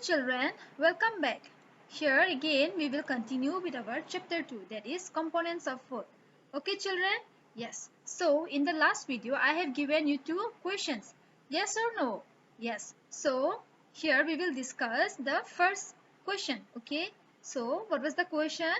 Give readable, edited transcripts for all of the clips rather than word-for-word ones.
children, welcome back. Here again we will continue with our chapter 2, that is components of food. Okay children? Yes. So in the last video I have given you two questions. Yes or no? Yes. So here we will discuss the first question. Okay. So what was the question?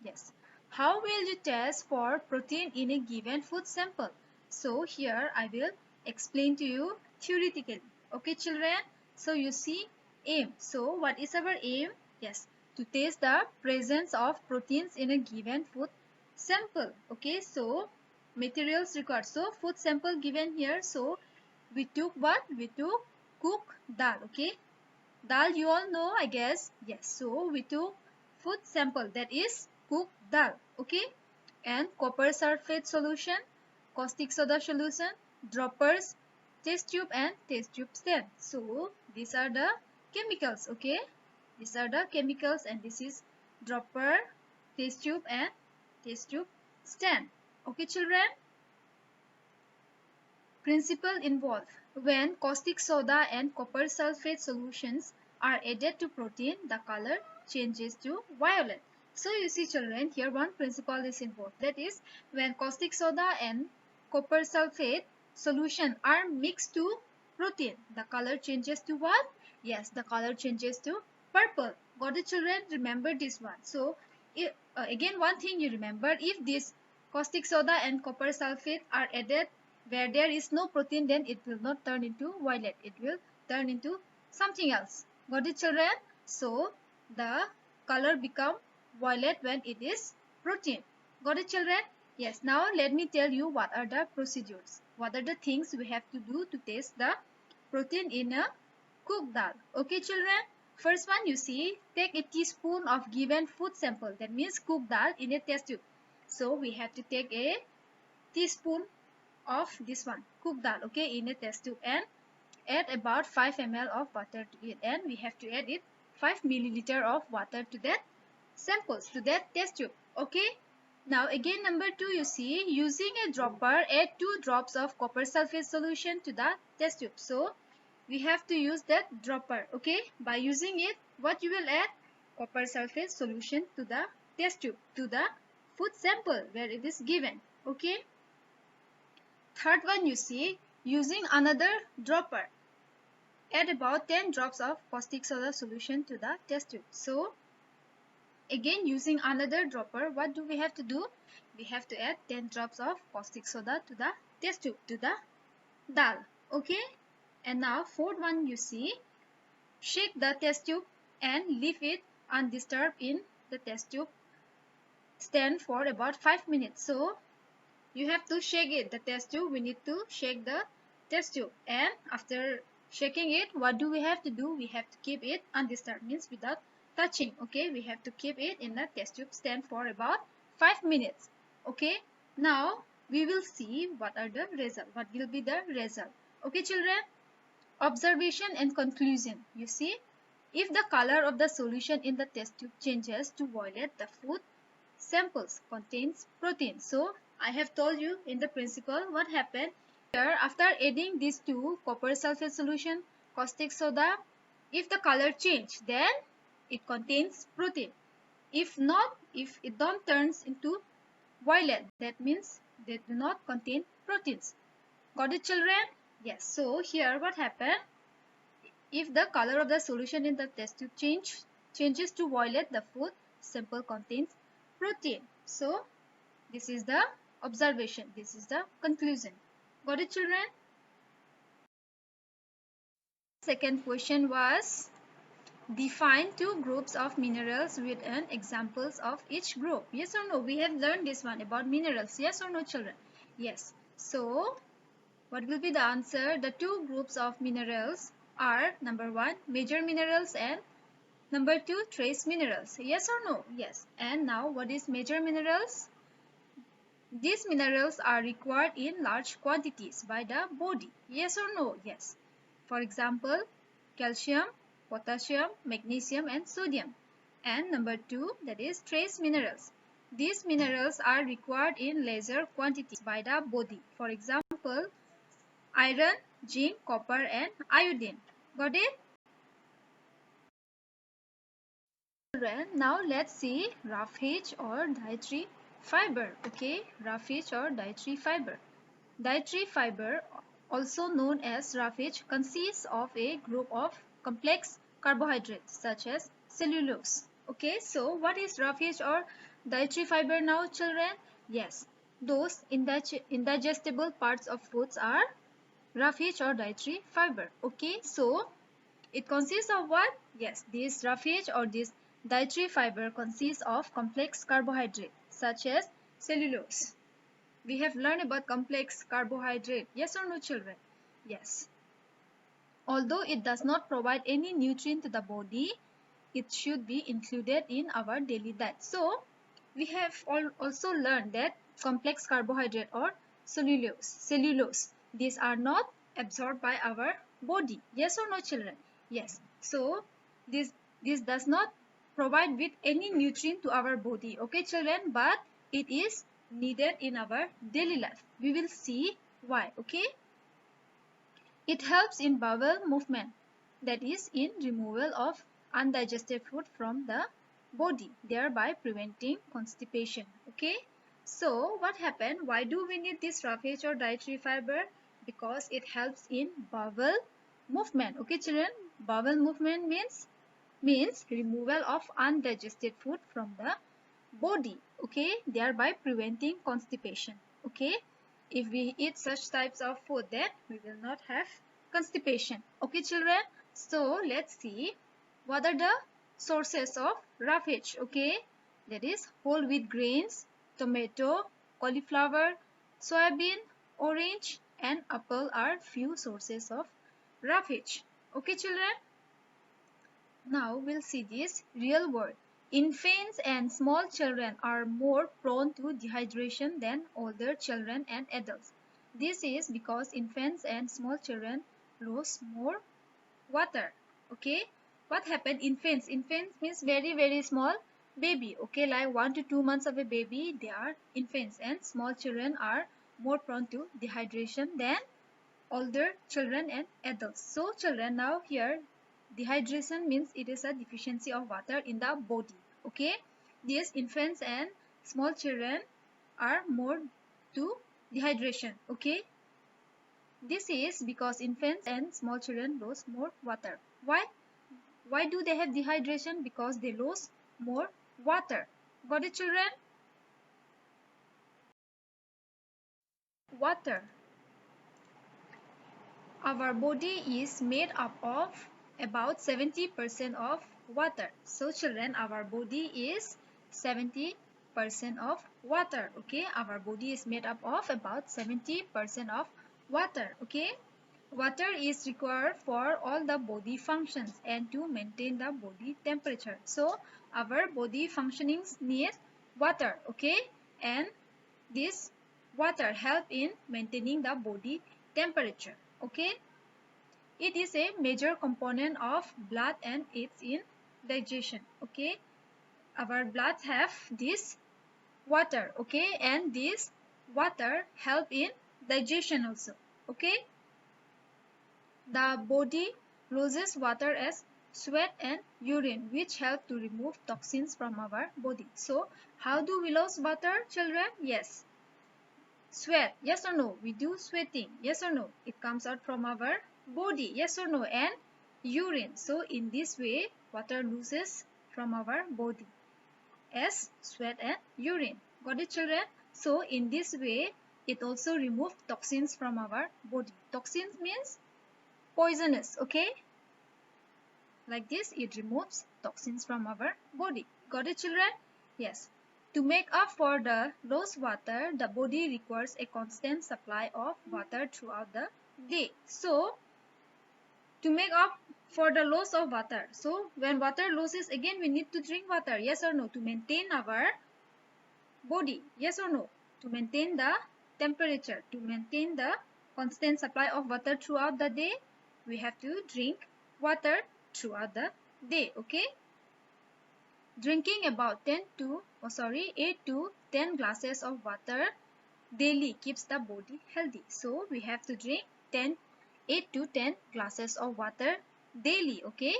Yes. How will you test for protein in a given food sample? So here I will explain to you theoretically. Okay children? So you see aim. So what is our aim? Yes, to test the presence of proteins in a given food sample. Okay, so materials required. So food sample given here. So we took what? We took cooked dal. Okay, dal you all know I guess. Yes, so we took food sample, that is cooked dal. Okay, and copper sulfate solution, caustic soda solution, droppers, test tube and test tube stand. So these are the chemicals. Okay, these are the chemicals and this is dropper, test tube and test tube stand. Okay children, principle involved: when caustic soda and copper sulfate solutions are added to protein, the color changes to violet. So you see children, here one principle is involved, that is when caustic soda and copper sulfate solution are mixed to protein, the color changes to what? Yes, the color changes to purple. Got it children? Remember this one. So again one thing you remember, if this caustic soda and copper sulfate are added where there is no protein, then it will not turn into violet, it will turn into something else. Got it children? So the color become violet when it is protein. Got it children? Yes. Now let me tell you what are the procedures, what are the things we have to do to test the protein in a cooked dal. Okay children, first one you see, take a teaspoon of given food sample, that means cooked dal, in a test tube. So we have to take a teaspoon of this one cooked dal, okay, in a test tube, and add about 5 ml of water to it, and we have to add it 5 milliliter of water to that samples, to that test tube. Okay, now again number 2 you see, using a dropper add 2 drops of copper sulfate solution to the test tube. So we have to use that dropper. Okay, by using it, what you will add? Copper sulfate solution to the test tube, to the food sample where it is given. Okay, third one you see, using another dropper add about 10 drops of caustic soda solution to the test tube. So again using another dropper, what do we have to do? We have to add 10 drops of caustic soda to the test tube, to the dal. Okay, and now fourth one you see, shake the test tube and leave it undisturbed in the test tube stand for about 5 minutes. So you have to shake it, the test tube, we need to shake the test tube, and after shaking it, what do we have to do? We have to keep it undisturbed, means without touching. Okay, we have to keep it in the test tube stand for about 5 minutes. Okay, now we will see what are the result, what will be the result. Okay children, observation and conclusion. You see, if the color of the solution in the test tube changes to violet, the food samples contains protein. So I have told you in the principle what happened here. After adding these two, copper sulfate solution, caustic soda, if the color change, then it contains protein. If not, if it don't turns into violet, that means they do not contain proteins. Got it children? Yes. So here what happened, if the color of the solution in the test tube changes to violet, the food sample contains protein. So this is the observation, this is the conclusion. Got it children? Second question was, define two groups of minerals with an examples of each group. Yes or no? We have learned this one about minerals. Yes or no children? Yes. So what will be the answer? The two groups of minerals are, number 1 major minerals and number 2 trace minerals. Yes or no? Yes. And now what is major minerals? These minerals are required in large quantities by the body. Yes or no? Yes. For example, calcium, potassium, magnesium and sodium. And number 2, that is trace minerals. These minerals are required in lesser quantities by the body. For example, iron, zinc, copper and iodine. Got it? Now let's see roughage or dietary fiber. Okay, roughage or dietary fiber. Dietary fiber, also known as roughage, consists of a group of complex carbohydrates such as cellulose. Okay, so what is roughage or dietary fiber now, children? Yes, those indigestible parts of foods are roughage or dietary fiber. Okay, so it consists of what? Yes, this roughage or this dietary fiber consists of complex carbohydrate such as cellulose. We have learned about complex carbohydrate. Yes or no, children? Yes. Although it does not provide any nutrient to the body, it should be included in our daily diet. So, we have also learned that complex carbohydrate or cellulose, these are not absorbed by our body. Yes or no, children? Yes. So, this does not provide with any nutrient to our body. Okay, children? But it is needed in our daily life. We will see why. Okay. It helps in bowel movement, that is in removal of undigested food from the body, thereby preventing constipation. Okay. So what happened? Why do we need this roughage or dietary fiber? Because it helps in bowel movement. Okay, children. Bowel movement means removal of undigested food from the body. Okay, thereby preventing constipation. Okay, if we eat such types of food, then we will not have constipation. Okay, children. So let's see what are the sources of roughage. Okay, that is whole wheat grains, tomato, cauliflower, soybean, orange, and apple are few sources of roughage. Okay, children. Now we'll see this real world. Infants and small children are more prone to dehydration than older children and adults. This is because infants and small children lose more water. Okay, what happened? Infants means very small baby. Okay, like 1 to 2 months of a baby, they are infants, and small children are more prone to dehydration than older children and adults. So children, now here dehydration means it is a deficiency of water in the body. Okay, these infants and small children are more to dehydration. Okay, this is because infants and small children lose more water. Why do they have dehydration? Because they lose more water. Got it, children? Water. Our body is made up of about 70% of water. So children, our body is 70% of water. Okay, our body is made up of about 70% of water. Okay, water is required for all the body functions and to maintain the body temperature. So our body functionings need water. Okay, and this water help in maintaining the body temperature. Okay, it is a major component of blood and aids in digestion. Okay, our blood have this water. Okay, and this water help in digestion also. Okay, the body loses water as sweat and urine, which help to remove toxins from our body. So how do we lose water, children? Yes, sweat. Yes or no? We do sweating. Yes or no? It comes out from our body. Yes or no? And urine. So in this way, water loses from our body as sweat and urine. Got it, children? So in this way, it also removes toxins from our body. Toxins means poisonous. Okay? Like this, it removes toxins from our body. Got it, children? Yes. To make up for the lost water, the body requires a constant supply of water throughout the day. So, to make up for the loss of water, so when water loses, again we need to drink water. Yes or no? To maintain our body. Yes or no? To maintain the temperature, to maintain the constant supply of water throughout the day, we have to drink water throughout the day. Okay? Drinking about 8 to 10 glasses of water daily keeps the body healthy. So we have to drink 8 to 10 glasses of water daily, okay,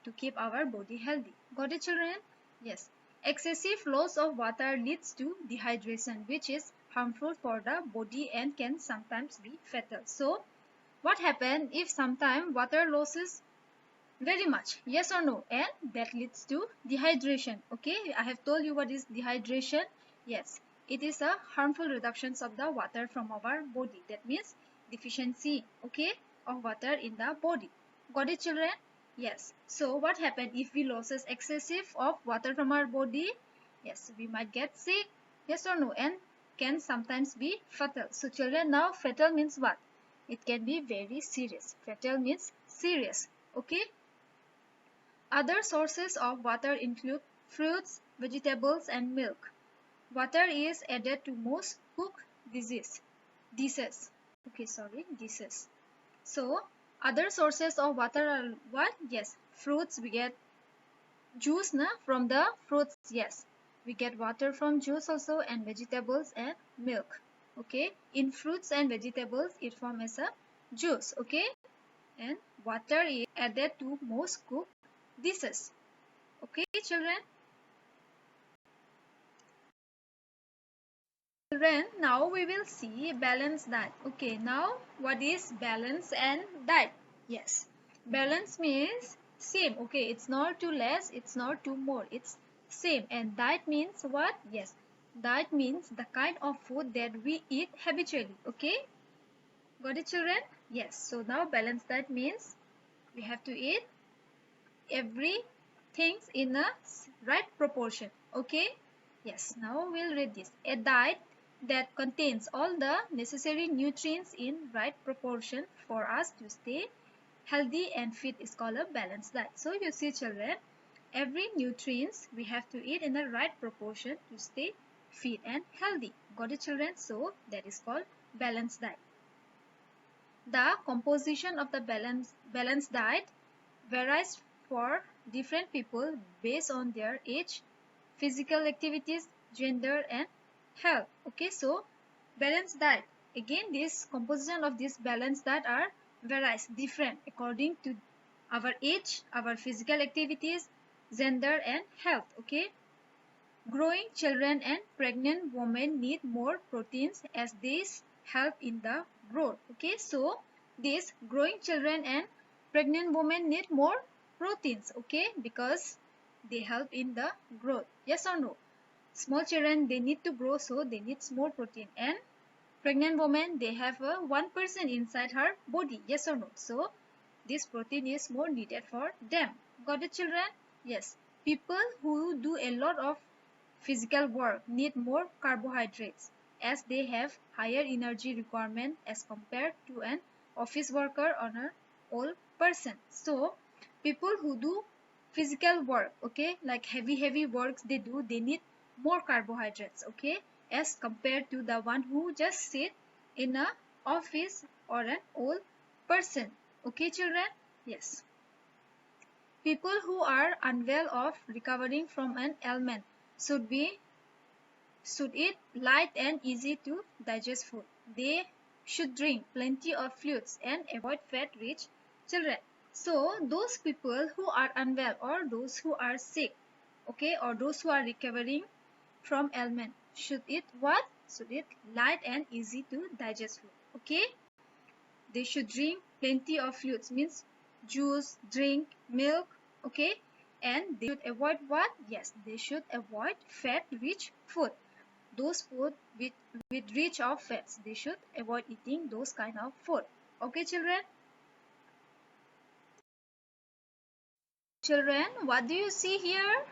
to keep our body healthy. Got it, children? Yes. Excessive loss of water leads to dehydration, which is harmful for the body and can sometimes be fatal. So, what happens if sometimes water losses very much? Yes or no? And that leads to dehydration. Okay, I have told you what is dehydration. Yes, it is a harmful reductions of the water from our body. That means deficiency, okay, of water in the body. Got it, children? Yes. So what happens if we loses excessive of water from our body? Yes, we might get sick. Yes or no? And can sometimes be fatal. So children, now fatal means what? It can be very serious. Fatal means serious. Okay. Other sources of water include fruits, vegetables, and milk. Water is added to most cooked dishes. Okay, sorry, dishes. So, other sources of water are what? Yes, fruits. We get juice from the fruits. Yes, we get water from juice also, and vegetables and milk. Okay, in fruits and vegetables, it forms as a juice. Okay, and water is added to most cooked dishes. Okay, children. Children, now we will see balanced diet. Okay, now what is balance and diet? Yes, balance means same. Okay, it's not too less, it's not too more, it's same. And diet means what? Yes, diet means the kind of food that we eat habitually. Okay, got it, children? Yes, so now balanced diet means we have to eat everything in a right proportion. Okay, yes, now we'll read this. A diet that contains all the necessary nutrients in right proportion for us to stay healthy and fit is called a balanced diet. So you see, children, every nutrients we have to eat in the right proportion to stay fit and healthy. Got it, children? So that is called balanced diet. The composition of the balanced diet varies for different people based on their age, physical activities, gender, and health. Okay, so balanced diet. Again, this composition of this balanced diet are varies different according to our age, our physical activities, gender, and health. Okay, growing children and pregnant women need more proteins as these help in the growth. Okay, so these growing children and pregnant women need more proteins. Okay, because they help in the growth. Yes or no? Small children, they need to grow, so they need more protein. And pregnant woman, they have a 1% inside her body. Yes or no? So this protein is more needed for them. Got it, children? Yes. People who do a lot of physical work need more carbohydrates as they have higher energy requirement as compared to an office worker or an old person. So people who do physical work, okay, like heavy works they do, they need more carbohydrates, okay, as compared to the one who just sit in a office or an old person. Okay, children? Yes. People who are unwell of recovering from an ailment should eat light and easy to digest food. They should drink plenty of fluids and avoid fat-rich children. So those people who are unwell or those who are sick, okay, or those who are recovering from ailment should eat what? Should eat light and easy to digest food. Okay. They should drink plenty of fluids means juice, drink, milk, okay, and they should avoid what? Yes, they should avoid fat rich food. Those food with rich of fats, they should avoid eating those kind of food. Okay, children? Children, what do you see here?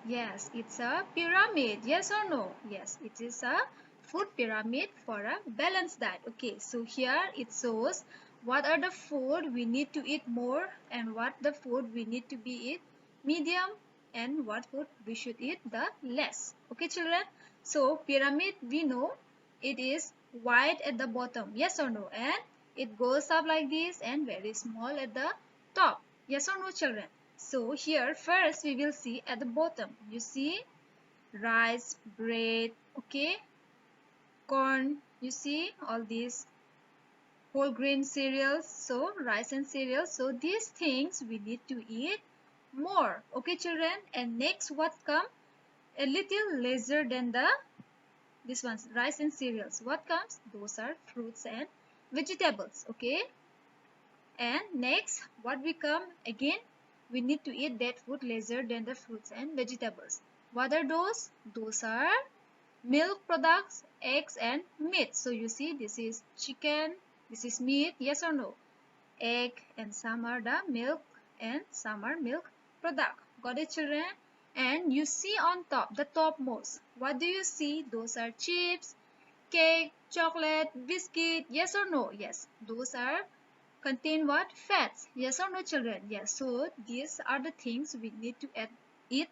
Yes, it's a pyramid. Yes or no? Yes, it is a food pyramid for a balanced diet. Okay, so here it shows what are the food we need to eat more and what the food we need to be eat medium and what food we should eat the less. Okay, children? So pyramid we know it is wide at the bottom. Yes or no? And it goes up like this and very small at the top. Yes or no, children? So here first we will see at the bottom. You see rice, bread, okay, corn. You see all these whole grain cereals. So rice and cereals. So these things we need to eat more. Okay, children. And next, what come? A little lesser than this one's rice and cereals. What comes? Those are fruits and vegetables. Okay. And next, what become? Again, we need to eat that food lesser than the fruits and vegetables. What are those? Those are milk products, eggs and meat. So you see, this is chicken, this is meat, yes or no? Egg and some are the milk and some are milk product. Got it, children? And you see on top, the topmost, what do you see? Those are chips, cake, chocolate, biscuit, yes or no? Yes, those are contain what? Fats, yes or no, children? Yes. So these are the things we need to eat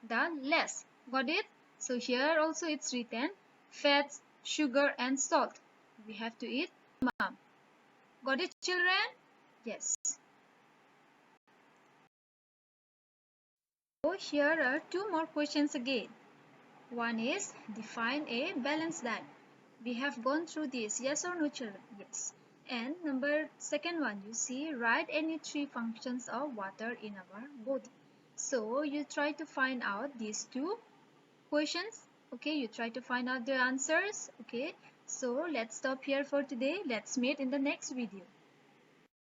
the less. Got it? So here also it's written fats, sugar and salt. We have to eat minimum. Got it, children? Yes. So here are two more questions again. One is define a balanced diet. We have gone through this. Yes or no, children? Yes. And second one, you see, write any three functions of water in our body. So you try to find out these two questions. Okay, you try to find out the answers. Okay, so let's stop here for today. Let's meet in the next video.